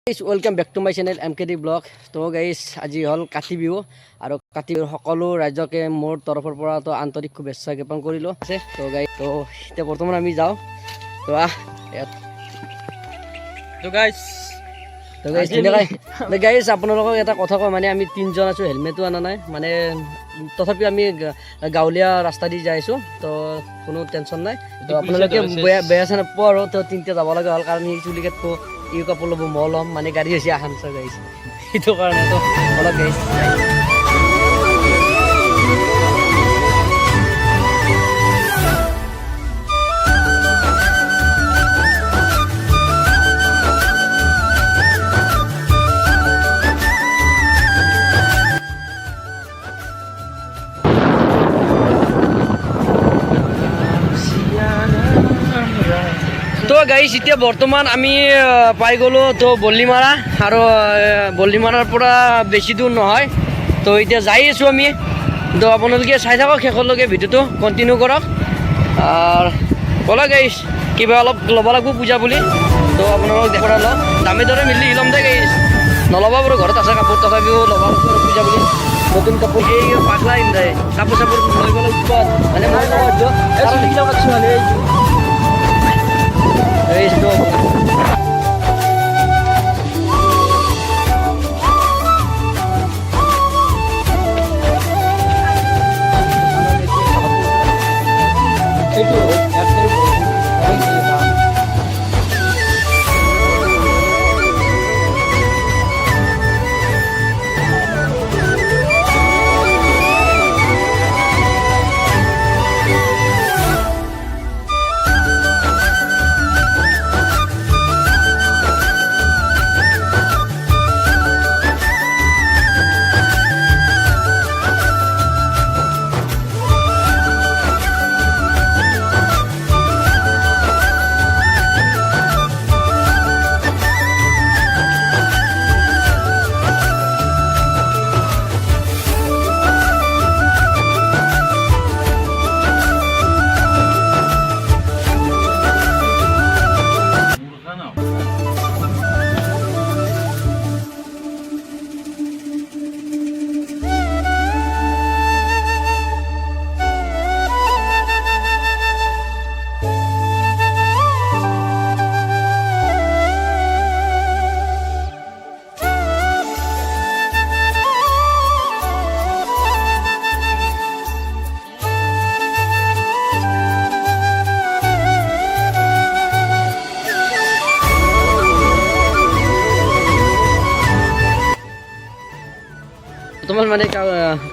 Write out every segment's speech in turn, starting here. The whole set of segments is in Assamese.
Welcome back to my channel MKD blog. तो गाइस आज हल काति बिहु और काति बिहुर सकलो राइजके मोर तरफर পৰা तो आंतरिक शुभेच्छा ज्ञापन करिलो আছে। तो गाइस तो এতিয়া বৰ্তমান আমি যাও তো গাইস আপোনালোকক এটা কথা কওঁ মানে আমি তিনজন আছো হেলমেটো আনা নাই মানে তথাপি আমি গাঁৱলীয়া ৰাস্তা দি যাইছো তো কোনো টেনচন নাই। তো আপোনালোকে বেয়া চাই নাপাব আৰু তো তিনটা যাব লগা হ'ল কাৰণ এই চুলিকেটটো ইউ কাপোৰ ল'ব মই ল'ম মানে গাড়ী হৈছে আহান চাৰ গাইছ সেইটো কাৰণে তো অলপ গাইছ তো গাইছ এতিয়া বৰ্তমান আমি পাই গ'লো তো বল্লিমাৰা আৰু বল্লিমাৰাৰ পৰা বেছি দূৰ নহয়। তো এতিয়া যাই আছো আমি তো আপোনালোকে চাই থাকক শেষলৈকে ভিডিঅ'টো কণ্টিনিউ কৰক। ব'লা গাইছ কিবা অলপ ল'ব লাগিব পূজা বুলি তো আপোনালোকক দেখুৱাই লওক দামী দৰে মিলি ল'ম দে গাইছ নল'ব বাৰু ঘৰত আছে কাপোৰ তথাপিও ল'ব লাগিব পূজা বুলি নতুন কাপোৰ এই পাগলা ইন্দ্ৰাই কাপোৰ চাপোৰ লৈ গ'লে উৎপাত মানে মই esto তোমাৰ মানে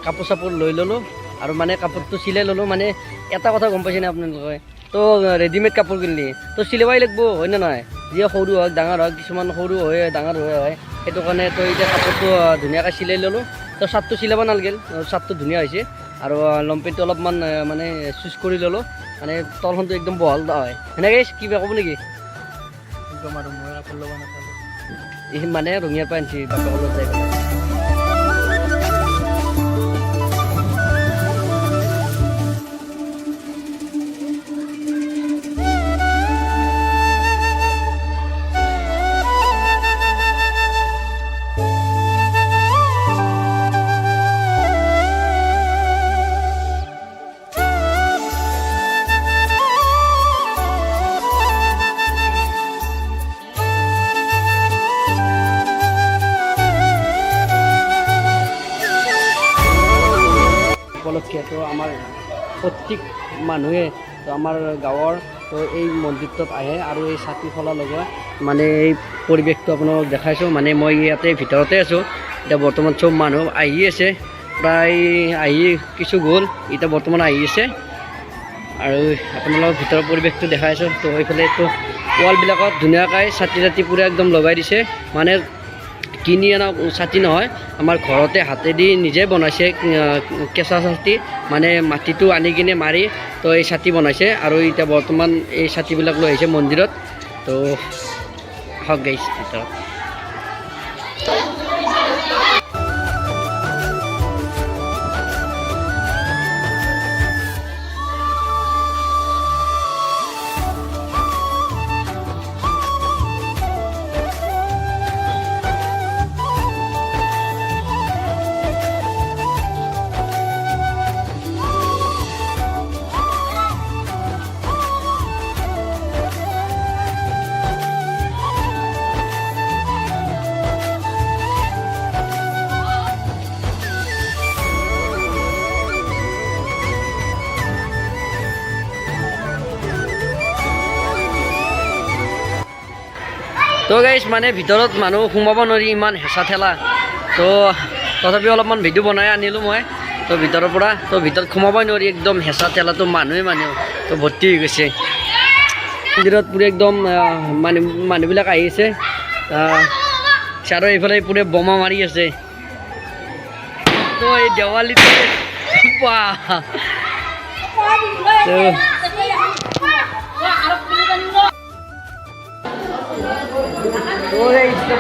কাপোৰ চাপোৰ লৈ ল'লোঁ আৰু মানে কাপোৰটো চিলাই ল'লোঁ। মানে এটা কথা গম পাইছেনে আপোনালোকে তো ৰেডিমেড কাপোৰ কিনিলে তো চিলাবই লাগিব হয় নে নহয় যিয়ে সৰু হওক ডাঙৰ হওক কিছুমান সৰু হয় ডাঙৰ হয় সেইটো কাৰণে তো এতিয়া কাপোৰটো ধুনীয়াকৈ চিলাই ল'লোঁ। তো চাৰ্টটো চিলাব নালাগিল চাৰ্টটো ধুনীয়া হৈছে আৰু লংপেণ্টটো অলপমান মানে চুজ কৰি ল'লোঁ মানে তলখনটো একদম বহল হয় সেনেকৈ কিবা ক'ব নেকি একদম আৰু মই কাপোৰ ল'ব নাপালোঁ এই মানে ৰঙিয়াৰ পৰা আনিছে বাপেকৰ লগত যাই পেলাই উপলক্ষে তো আমাৰ প্ৰত্যেক মানুহে তো আমাৰ গাঁৱৰ তো এই মন্দিৰটোত আহে আৰু এই চাকি খোলা লগোৱা মানে এই পৰিৱেশটো আপোনালোকক দেখাইছোঁ। মানে মই ইয়াতে ভিতৰতে আছোঁ এতিয়া বৰ্তমান চব মানুহ আহি আছে প্ৰায় আহি কিছু গ'ল এতিয়া বৰ্তমান আহি আছে আৰু আপোনালোকক ভিতৰৰ পৰিৱেশটো দেখাইছোঁ। তো এইফালে তো ৱালবিলাকত ধুনীয়াকৈ ছাতি ছাতি পূৰা একদম লগাই দিছে মানে কিনি অনা ছাতি নহয় আমাৰ ঘৰতে হাতেদি নিজে বনাইছে কেঁচা ছাতি মানে মাটিটো আনি কিনে মাৰি তো এই ছাতি বনাইছে আৰু এতিয়া বৰ্তমান এই ছাতিবিলাক লৈ আহিছে মন্দিৰত। তো হওক গাইছ ভিতৰত তো গাইছ মানে ভিতৰত মানুহ সোমাব নোৱাৰি ইমান হেঁচা ঠেলা তো তথাপি অলপমান ভিডিঅ' বনাই আনিলোঁ মই তো ভিতৰৰ পৰা তো ভিতৰত সোমাবই নোৱাৰি একদম হেঁচা ঠেলাটো মানুহ তো ভৰ্তি হৈ গৈছে মন্দিৰত পুৰা একদম মানুহবিলাক আহি আছে আৰু এইফালে পুৰা বোমা মাৰি আছে তো এই দেৱালীটো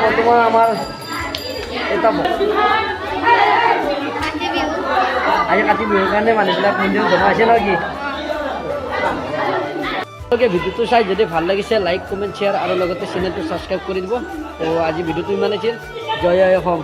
বৰ্তমান আমাৰ এটা আজি কাতি বিহুৰ কাৰণে মানুহবিলাক মন্দিৰত জমা হৈছে নেকি ভিডিঅ'টো চাই যদি ভাল লাগিছে লাইক কমেণ্ট শ্বেয়াৰ আৰু লগতে চেনেলটো ছাবস্ক্ৰাইব কৰি দিব তো আজি ভিডিঅ'টো ইমান আছিল জয় জয় অসম।